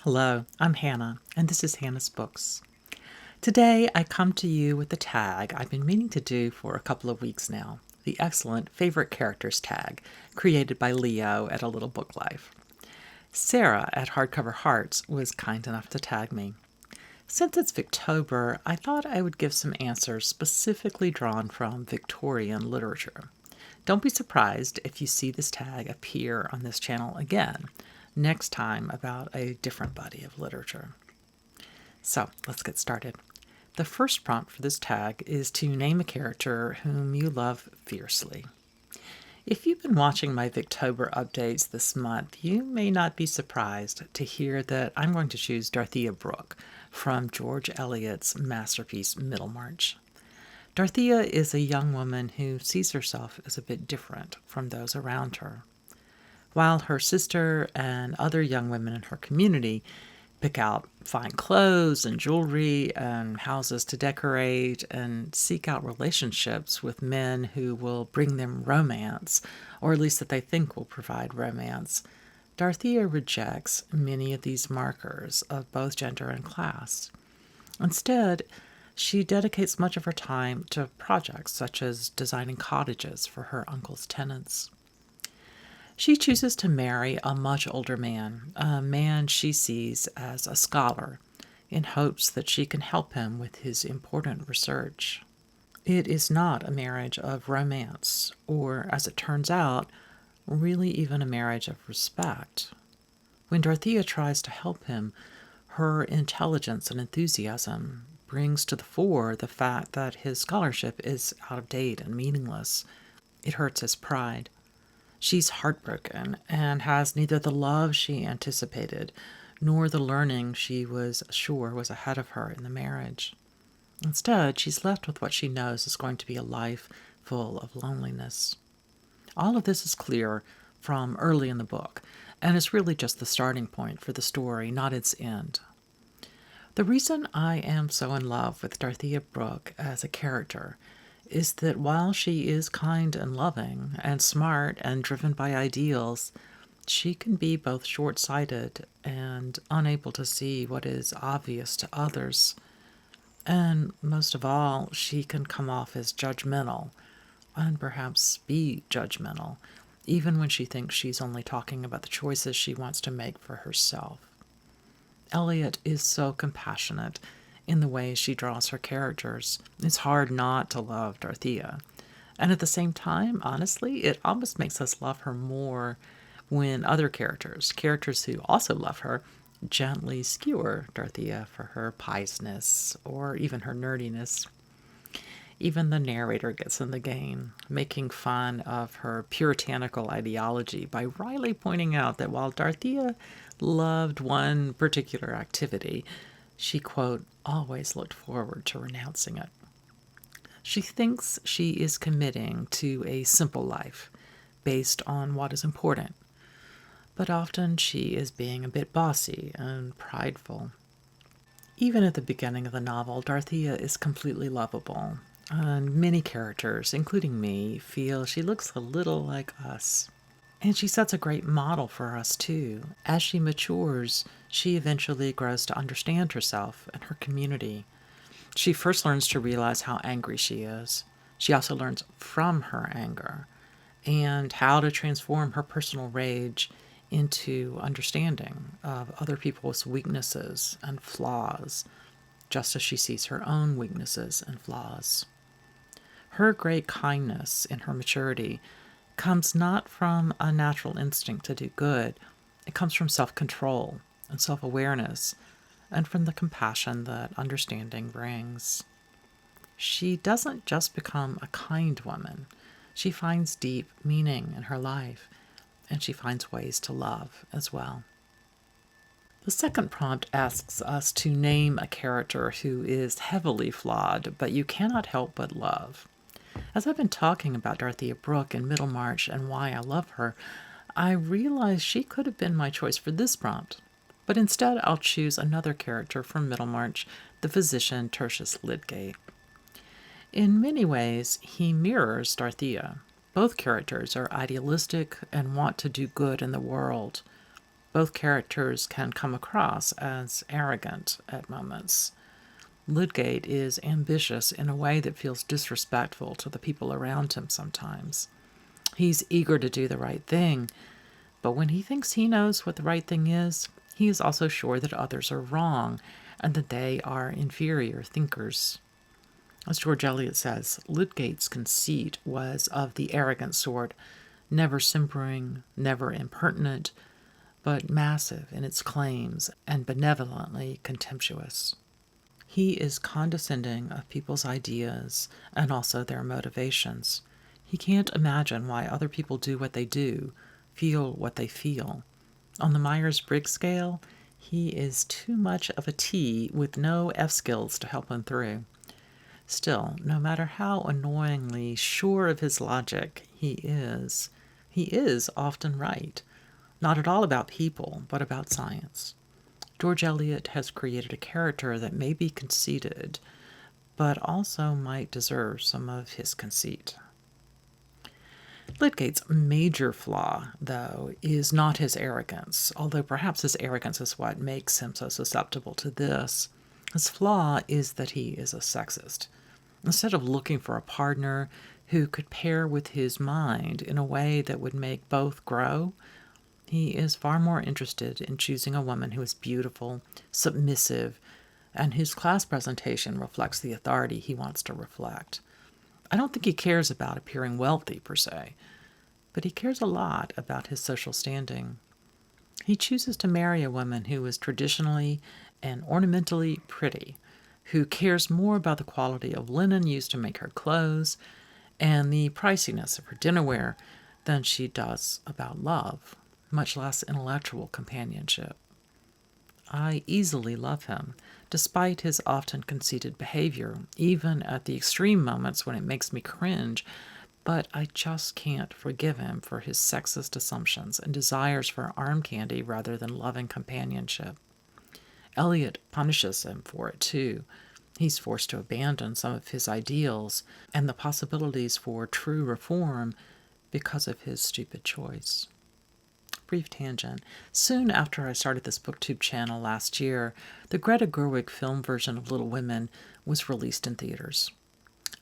Hello, I'm Hannah, and this is Hannah's Books. Today I come to you with a tag I've been meaning to do for a couple of weeks now, the excellent Favorite Characters tag, created by Leo at A Little Book Life. Sarah at Hardcover Hearts was kind enough to tag me. Since it's Victober, I thought I would give some answers specifically drawn from Victorian literature. Don't be surprised if you see this tag appear on this channel again, next time about a different body of literature. So let's get started. The first prompt for this tag is to name a character whom you love fiercely. If you've been watching my Victober updates this month, you may not be surprised to hear that I'm going to choose Dorothea Brooke from George Eliot's masterpiece Middlemarch. Dorothea is a young woman who sees herself as a bit different from those around her. While her sister and other young women in her community pick out fine clothes and jewelry and houses to decorate and seek out relationships with men who will bring them romance, or at least that they think will provide romance, Dorothea rejects many of these markers of both gender and class. Instead, she dedicates much of her time to projects such as designing cottages for her uncle's tenants. She chooses to marry a much older man, a man she sees as a scholar, in hopes that she can help him with his important research. It is not a marriage of romance, or, as it turns out, really even a marriage of respect. When Dorothea tries to help him, her intelligence and enthusiasm brings to the fore the fact that his scholarship is out of date and meaningless. It hurts his pride. She's heartbroken and has neither the love she anticipated nor the learning she was sure was ahead of her in the marriage. Instead, she's left with what she knows is going to be a life full of loneliness. All of this is clear from early in the book, and is really just the starting point for the story, not its end. The reason I am so in love with Dorothea Brooke as a character is that while she is kind and loving and smart and driven by ideals, she can be both short-sighted and unable to see what is obvious to others. And most of all, she can come off as judgmental, and perhaps be judgmental, even when she thinks she's only talking about the choices she wants to make for herself. Eliot is so compassionate in the way she draws her characters. It's hard not to love Dorothea. And at the same time, honestly, it almost makes us love her more when other characters who also love her, gently skewer Dorothea for her piousness or even her nerdiness. Even the narrator gets in the game, making fun of her puritanical ideology by wryly pointing out that while Dorothea loved one particular activity, she, quote, always looked forward to renouncing it. She thinks she is committing to a simple life based on what is important, but often she is being a bit bossy and prideful. Even at the beginning of the novel, Dorothea is completely lovable, and many characters, including me, feel she looks a little like us. And she sets a great model for us, too. As she matures, she eventually grows to understand herself and her community. She first learns to realize how angry she is. She also learns from her anger and how to transform her personal rage into understanding of other people's weaknesses and flaws, just as she sees her own weaknesses and flaws. Her great kindness in her maturity comes not from a natural instinct to do good. It comes from self-control and self-awareness, and from the compassion that understanding brings. She doesn't just become a kind woman. She finds deep meaning in her life, and she finds ways to love as well. The second prompt asks us to name a character who is heavily flawed, but you cannot help but love. As I've been talking about Dorothea Brooke in Middlemarch and why I love her, I realized she could have been my choice for this prompt, but instead I'll choose another character from Middlemarch, the physician Tertius Lydgate. In many ways, he mirrors Dorothea. Both characters are idealistic and want to do good in the world, Both characters can come across as arrogant at moments. Lydgate is ambitious in a way that feels disrespectful to the people around him sometimes. He's eager to do the right thing, but when he thinks he knows what the right thing is, he is also sure that others are wrong and that they are inferior thinkers. As George Eliot says, Lydgate's conceit was of the arrogant sort, never simpering, never impertinent, but massive in its claims and benevolently contemptuous. He is condescending of people's ideas and also their motivations. He can't imagine why other people do what they do, feel what they feel. On the Myers-Briggs scale, he is too much of a T with no F skills to help him through. Still, no matter how annoyingly sure of his logic he is often right. Not at all about people, but about science. George Eliot has created a character that may be conceited, but also might deserve some of his conceit. Lydgate's major flaw, though, is not his arrogance, although perhaps his arrogance is what makes him so susceptible to this. His flaw is that he is a sexist. Instead of looking for a partner who could pair with his mind in a way that would make both grow, he is far more interested in choosing a woman who is beautiful, submissive, and whose class presentation reflects the authority he wants to reflect. I don't think he cares about appearing wealthy, per se, but he cares a lot about his social standing. He chooses to marry a woman who is traditionally and ornamentally pretty, who cares more about the quality of linen used to make her clothes and the priciness of her dinnerware than she does about love, much less intellectual companionship. I easily love him, despite his often conceited behavior, even at the extreme moments when it makes me cringe, but I just can't forgive him for his sexist assumptions and desires for arm candy rather than loving companionship. Eliot punishes him for it, too. He's forced to abandon some of his ideals and the possibilities for true reform because of his stupid choice. Brief tangent. Soon after I started this BookTube channel last year, the Greta Gerwig film version of Little Women was released in theaters.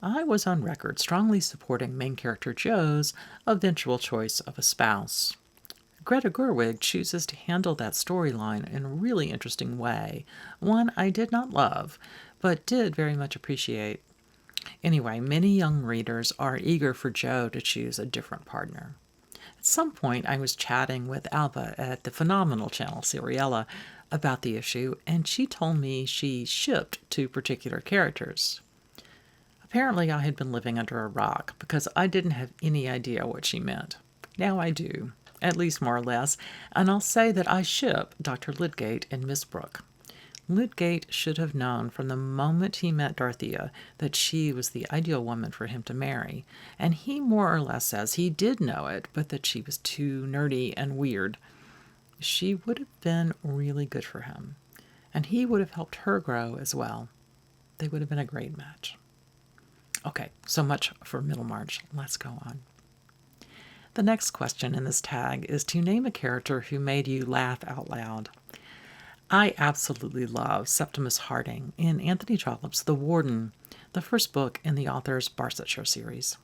I was on record strongly supporting main character Jo's eventual choice of a spouse. Greta Gerwig chooses to handle that storyline in a really interesting way, one I did not love, but did very much appreciate. Anyway, many young readers are eager for Jo to choose a different partner. At some point, I was chatting with Alba at the phenomenal channel Seriela about the issue, and she told me she shipped two particular characters. Apparently, I had been living under a rock because I didn't have any idea what she meant. Now I do, at least more or less, and I'll say that I ship Dr. Lydgate and Miss Brooke. Lydgate should have known from the moment he met Dorothea that she was the ideal woman for him to marry, and he more or less says he did know it, but that she was too nerdy and weird. She would have been really good for him, and he would have helped her grow as well. They would have been a great match. Okay, so much for Middlemarch. Let's go on. The next question in this tag is to name a character who made you laugh out loud. I absolutely love Septimus Harding in Anthony Trollope's The Warden, the first book in the author's Barsetshire series.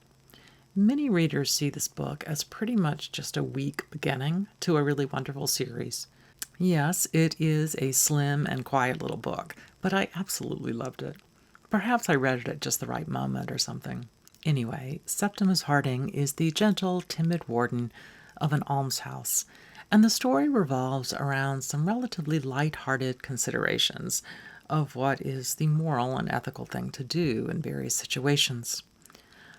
Many readers see this book as pretty much just a weak beginning to a really wonderful series. Yes, it is a slim and quiet little book, but I absolutely loved it. Perhaps I read it at just the right moment or something. Anyway, Septimus Harding is the gentle, timid warden of an almshouse, and the story revolves around some relatively light-hearted considerations of what is the moral and ethical thing to do in various situations.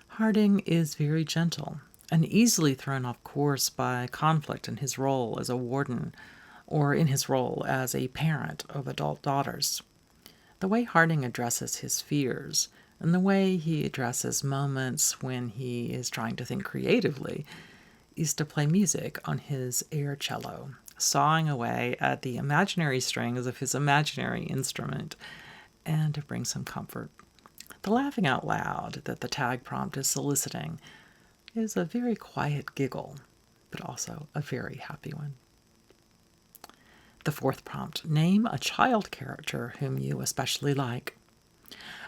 Harding is very gentle and easily thrown off course by conflict in his role as a warden or in his role as a parent of adult daughters. The way Harding addresses his fears and the way he addresses moments when he is trying to think creatively is to play music on his air cello, sawing away at the imaginary strings of his imaginary instrument, and to bring some comfort. The laughing out loud that the tag prompt is soliciting is a very quiet giggle, but also a very happy one. The fourth prompt, name a child character whom you especially like.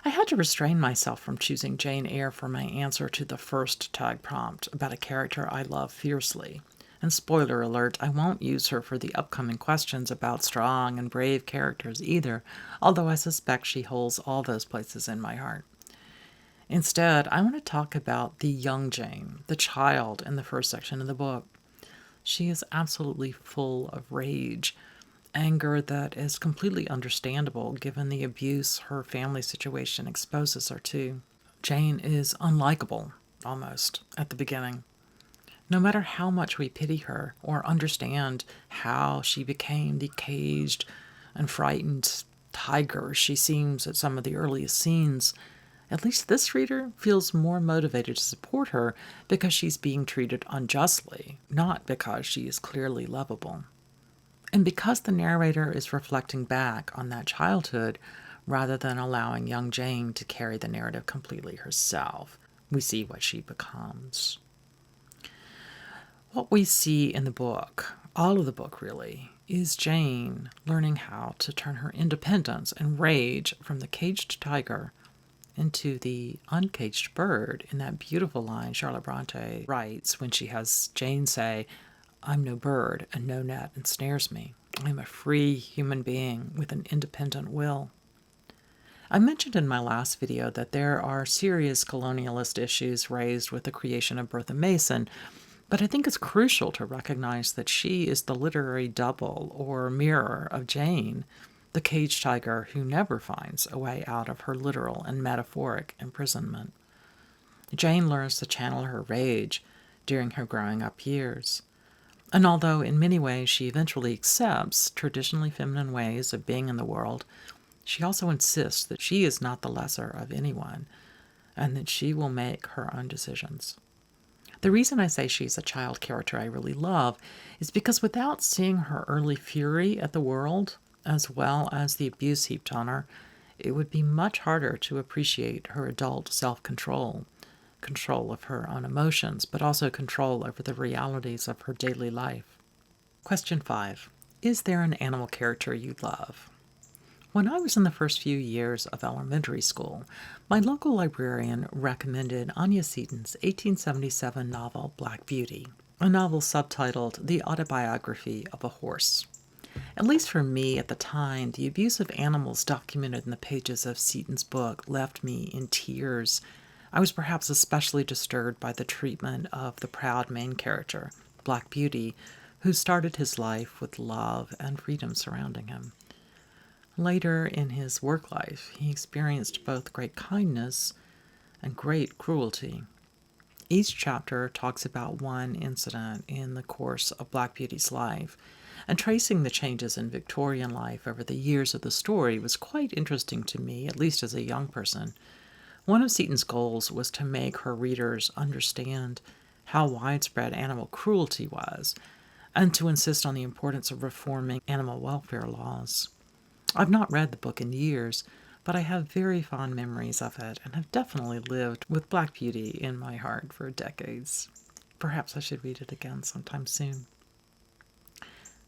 I had to restrain myself from choosing Jane Eyre for my answer to the first tag prompt about a character I love fiercely. And spoiler alert, I won't use her for the upcoming questions about strong and brave characters either, although I suspect she holds all those places in my heart. Instead, I want to talk about the young Jane, the child in the first section of the book. She is absolutely full of rage, anger that is completely understandable given the abuse her family situation exposes her to. Jane is unlikable, almost, at the beginning. No matter how much we pity her or understand how she became the caged and frightened tiger she seems at some of the earliest scenes, at least this reader feels more motivated to support her because she's being treated unjustly, not because she is clearly lovable. And because the narrator is reflecting back on that childhood rather than allowing young Jane to carry the narrative completely herself, we see what she becomes. What we see in the book, all of the book really, is Jane learning how to turn her independence and rage from the caged tiger into the uncaged bird in that beautiful line Charlotte Bronte writes when she has Jane say, "I'm no bird, and no net ensnares me. I am a free human being with an independent will." I mentioned in my last video that there are serious colonialist issues raised with the creation of Bertha Mason, but I think it's crucial to recognize that she is the literary double or mirror of Jane, the caged tiger who never finds a way out of her literal and metaphoric imprisonment. Jane learns to channel her rage during her growing up years. And although in many ways she eventually accepts traditionally feminine ways of being in the world, she also insists that she is not the lesser of anyone and that she will make her own decisions. The reason I say she's a child character I really love is because without seeing her early fury at the world, as well as the abuse heaped on her, it would be much harder to appreciate her adult self-control, control of her own emotions, but also control over the realities of her daily life. Question 5. Is there an animal character you love? When I was in the first few years of elementary school, my local librarian recommended Anya Seton's 1877 novel Black Beauty, a novel subtitled The Autobiography of a Horse. At least for me at the time, the abuse of animals documented in the pages of Seton's book left me in tears. I was perhaps especially disturbed by the treatment of the proud main character, Black Beauty, who started his life with love and freedom surrounding him. Later in his work life, he experienced both great kindness and great cruelty. Each chapter talks about one incident in the course of Black Beauty's life, and tracing the changes in Victorian life over the years of the story was quite interesting to me, at least as a young person. One of Seton's goals was to make her readers understand how widespread animal cruelty was, and to insist on the importance of reforming animal welfare laws. I've not read the book in years, but I have very fond memories of it and have definitely lived with Black Beauty in my heart for decades. Perhaps I should read it again sometime soon.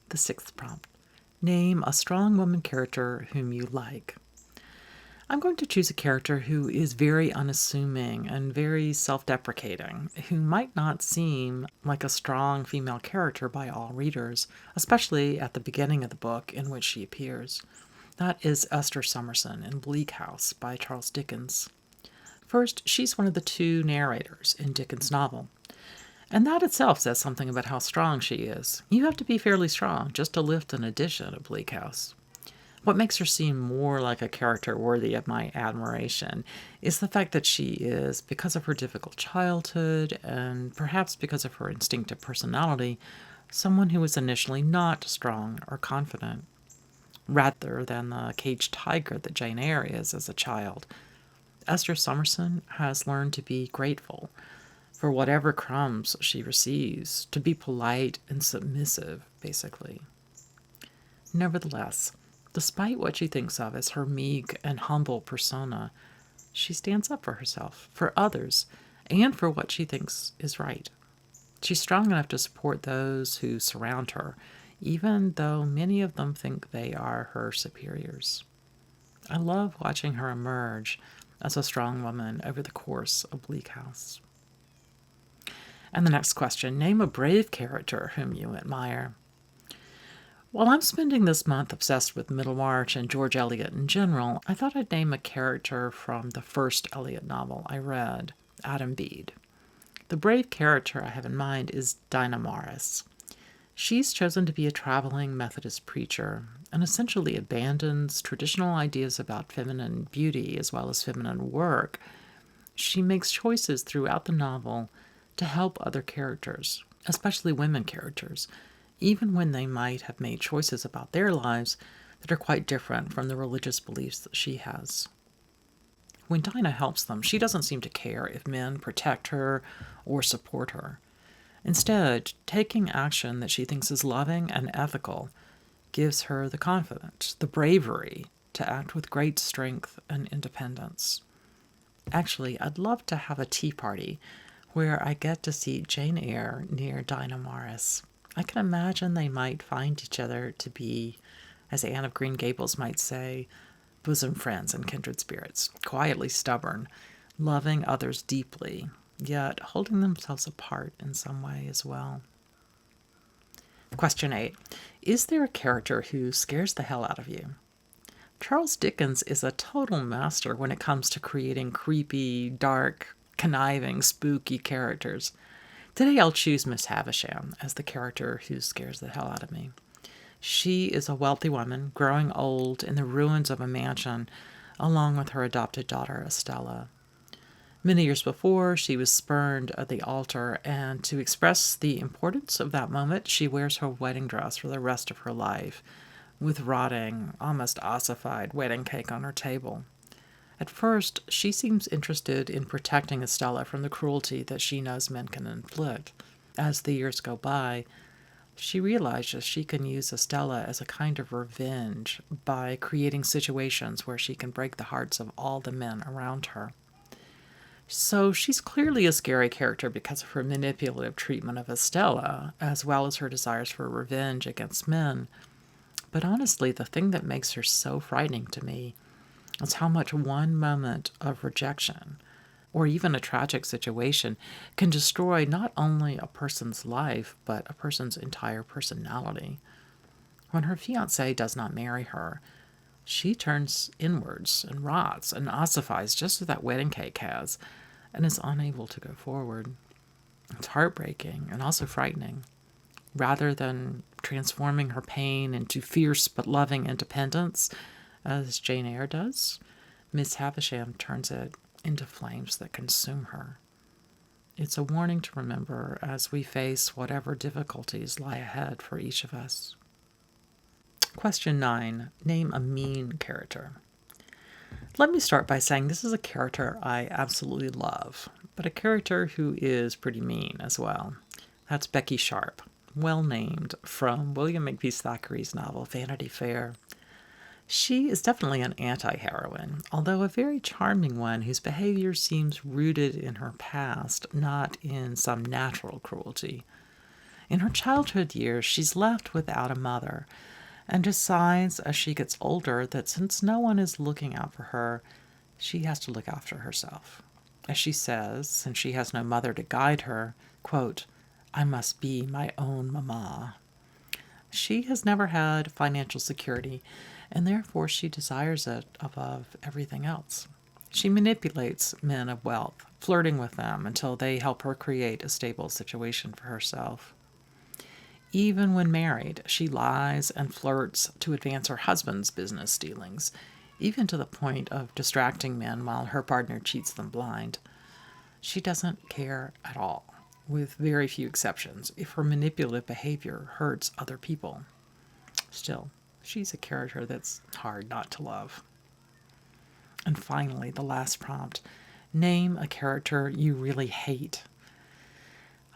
The sixth prompt. Name a strong woman character whom you like. I'm going to choose a character who is very unassuming and very self-deprecating, who might not seem like a strong female character by all readers, especially at the beginning of the book in which she appears. That is Esther Summerson in Bleak House by Charles Dickens. First, she's one of the two narrators in Dickens' novel. And that itself says something about how strong she is. You have to be fairly strong just to lift an edition of Bleak House. What makes her seem more like a character worthy of my admiration is the fact that she is, because of her difficult childhood and perhaps because of her instinctive personality, someone who was initially not strong or confident. Rather than the caged tiger that Jane Eyre is as a child, Esther Summerson has learned to be grateful for whatever crumbs she receives, to be polite and submissive, basically. Nevertheless, despite what she thinks of as her meek and humble persona, she stands up for herself, for others, and for what she thinks is right. She's strong enough to support those who surround her, even though many of them think they are her superiors. I love watching her emerge as a strong woman over the course of Bleak House. And the next question, name a brave character whom you admire. While I'm spending this month obsessed with Middlemarch and George Eliot in general, I thought I'd name a character from the first Eliot novel I read, Adam Bede. The brave character I have in mind is Dinah Morris. She's chosen to be a traveling Methodist preacher and essentially abandons traditional ideas about feminine beauty as well as feminine work. She makes choices throughout the novel to help other characters, especially women characters, even when they might have made choices about their lives that are quite different from the religious beliefs that she has. When Dinah helps them, she doesn't seem to care if men protect her or support her. Instead, taking action that she thinks is loving and ethical gives her the confidence, the bravery to act with great strength and independence. Actually, I'd love to have a tea party where I get to see Jane Eyre near Dinah Morris. I can imagine they might find each other to be, as Anne of Green Gables might say, bosom friends and kindred spirits, quietly stubborn, loving others deeply, yet holding themselves apart in some way as well. Question 8. Is there a character who scares the hell out of you? Charles Dickens is a total master when it comes to creating creepy, dark, conniving, spooky characters. Today I'll choose Miss Havisham as the character who scares the hell out of me. She is a wealthy woman, growing old in the ruins of a mansion, along with her adopted daughter, Estella. Many years before, she was spurned at the altar, and to express the importance of that moment, she wears her wedding dress for the rest of her life, with rotting, almost ossified wedding cake on her table. At first, she seems interested in protecting Estella from the cruelty that she knows men can inflict. As the years go by, she realizes she can use Estella as a kind of revenge by creating situations where she can break the hearts of all the men around her. So she's clearly a scary character because of her manipulative treatment of Estella, as well as her desires for revenge against men. But honestly, the thing that makes her so frightening to me is how much one moment of rejection, or even a tragic situation, can destroy not only a person's life, but a person's entire personality. When her fiancé does not marry her, she turns inwards and rots and ossifies just as that wedding cake has, and is unable to go forward. It's heartbreaking and also frightening. Rather than transforming her pain into fierce but loving independence, as Jane Eyre does, Miss Havisham turns it into flames that consume her. It's a warning to remember as we face whatever difficulties lie ahead for each of us. Question 9. Name a mean character. Let me start by saying this is a character I absolutely love, but a character who is pretty mean as well. That's Becky Sharp, well named, from William Makepeace Thackeray's novel Vanity Fair. She is definitely an anti-heroine, although a very charming one whose behavior seems rooted in her past, not in some natural cruelty. In her childhood years, she's left without a mother, and decides as she gets older that since no one is looking out for her, she has to look after herself. As she says, since she has no mother to guide her, quote, "I must be my own mamma." She has never had financial security, and therefore she desires it above everything else. She manipulates men of wealth, flirting with them until they help her create a stable situation for herself. Even when married, she lies and flirts to advance her husband's business dealings, even to the point of distracting men while her partner cheats them blind. She doesn't care at all, with very few exceptions, if her manipulative behavior hurts other people. Still, she's a character that's hard not to love. And finally, the last prompt. Name a character you really hate.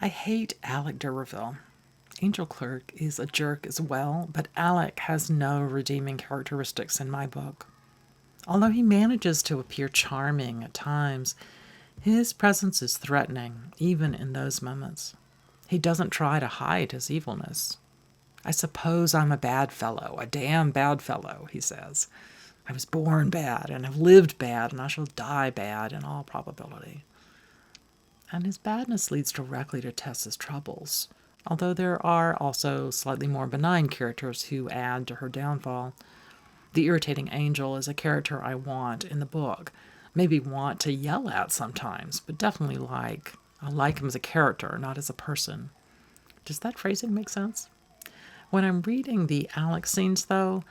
I hate Alec d'Urville. Angel Clerk is a jerk as well, but Alec has no redeeming characteristics in my book. Although he manages to appear charming at times, his presence is threatening, even in those moments. He doesn't try to hide his evilness. I suppose I'm a bad fellow, a damn bad fellow, he says. I was born bad, and have lived bad, and I shall die bad in all probability. And his badness leads directly to Tess's troubles, although there are also slightly more benign characters who add to her downfall. The irritating angel is a character I want in the book, maybe want to yell at sometimes, but definitely like. I like him as a character, not as a person. Does that phrasing make sense? When I'm reading the Alec scenes, though,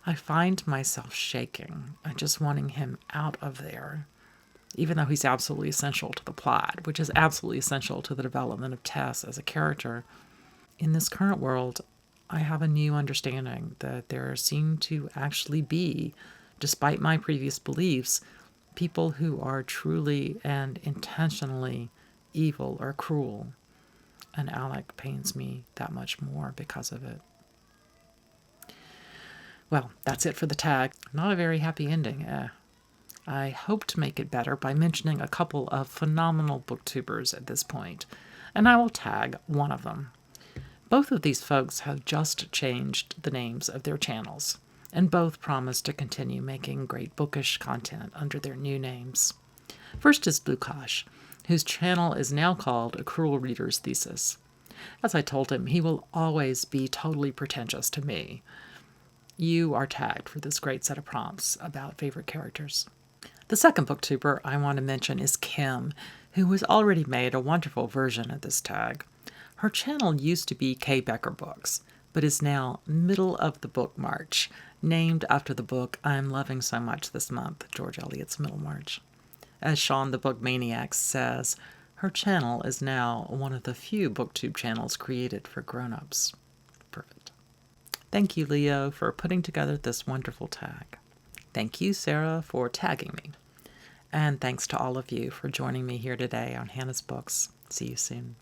I find myself shaking and just wanting him out of there, even though he's absolutely essential to the plot, which is absolutely essential to the development of Tess as a character. In this current world, I have a new understanding that there seem to actually be, despite my previous beliefs, people who are truly and intentionally evil or cruel. And Alec pains me that much more because of it. Well, that's it for the tag. Not a very happy ending, I hope to make it better by mentioning a couple of phenomenal booktubers at this point, and I will tag one of them. Both of these folks have just changed the names of their channels, and both promise to continue making great bookish content under their new names. First is Lukash, whose channel is now called A Cruel Reader's Thesis. As I told him, he will always be totally pretentious to me. You are tagged for this great set of prompts about favorite characters. The second booktuber I want to mention is Kim, who has already made a wonderful version of this tag. Her channel used to be K. Becker Books, but is now Middle of the Book March, named after the book I'm loving so much this month, George Eliot's Middlemarch. As Sean the Book Maniac says, her channel is now one of the few booktube channels created for grown-ups. Perfect. Thank you, Leo, for putting together this wonderful tag. Thank you, Sarah, for tagging me. And thanks to all of you for joining me here today on Hannah's Books. See you soon.